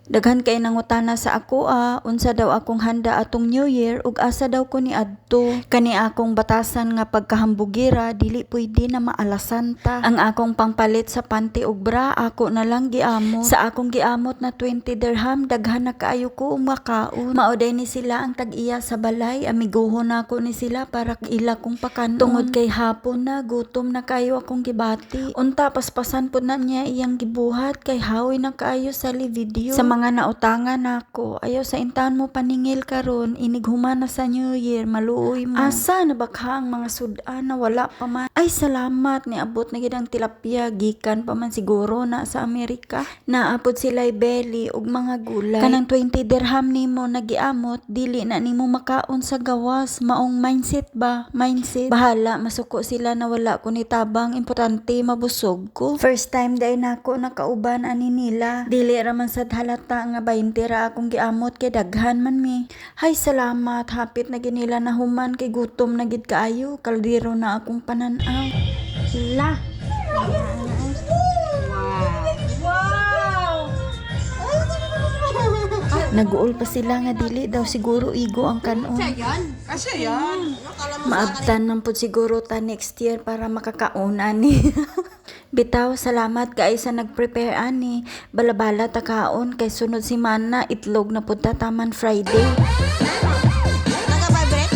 Daghan kay nangutana sa ako unsa daw akong handa atong New Year ug asa daw ko ni adto. Kani akong batasan nga pagkahambugira dili pwede na maalasan ta. Ang akong pangpalit sa panty ug bra ako na lang giamot. Sa akong giamot na 20 dirham daghan na kaayo ko makaon. Maoday ni sila ang tag-iya sa balay, amiguhon nako ni sila para ila kong pakanon. Tungod kay hapon na gutom na kayo akong gibati. Unta paspasan pud na niya iyang gibuhat kay hawi na kaayo sa video. Sa mga nautangan nako, ayaw sa intahan mo paningil karon, inig humana sa New Year, maluoy mo. Asa na bakha ang mga sudan na wala pa man. Ay salamat ni abot na gid ang tilapia gikan pa man siguro na sa Amerika. Naapod sila'y belly ug mga gulay. Kanang 20 dirham nimo nagiamot, dili na nimo makaon sa gawas. Maong mindset ba? Mindset. Bahala masuko sila na wala ko ni tabang, importante mabusog ko. First time day nako nakauban ani nila. Dili ra man sad halata nga 20 ra akong giamot kay daghan man mi. Hay salamat, hapit na ginila na human kay gutom na gid kaayo. Kaldero na akong pananaw. La. Wow! Naguol pa sila nga dili daw siguro igo ang kanon. Kasi yan. Maabtan man pud siguro ta next year para makakaon ani. Bitaw, salamat kay sa nag-prepare ani. Balabala ta kaon kay sunod semana itlog na pud ta taman Friday. Naka-vibrate?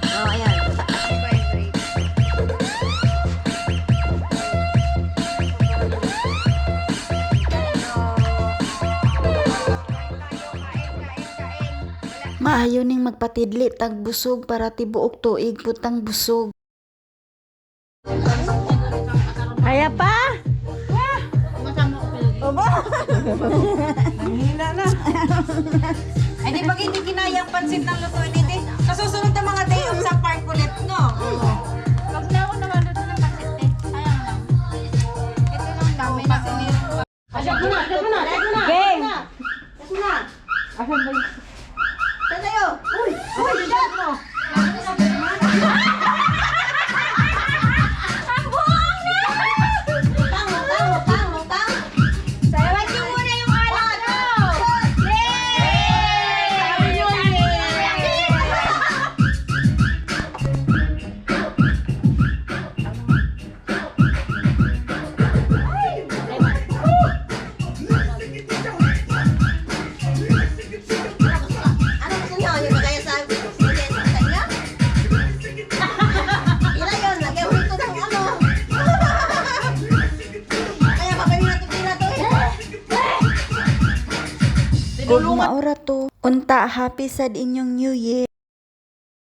Oh, ayan. Maayo ning magpatidli tag busog para tibuok tuig putang busog. Kaya pa? Oba? Nanghina na. Ay, di pag hindi kinaya ang pansit ng lutuin hindi. Sa susunod na mga day off sa park ulit, no? Wag na ako nakaluto ng pasit eh. Sayang lang. Ito lang dami na. Asya mo na! Game! Asya na! Asya ba? Saan tayo? Uy! Uy! Shot mo! Kung maura to, unta happy sad inyong New Year.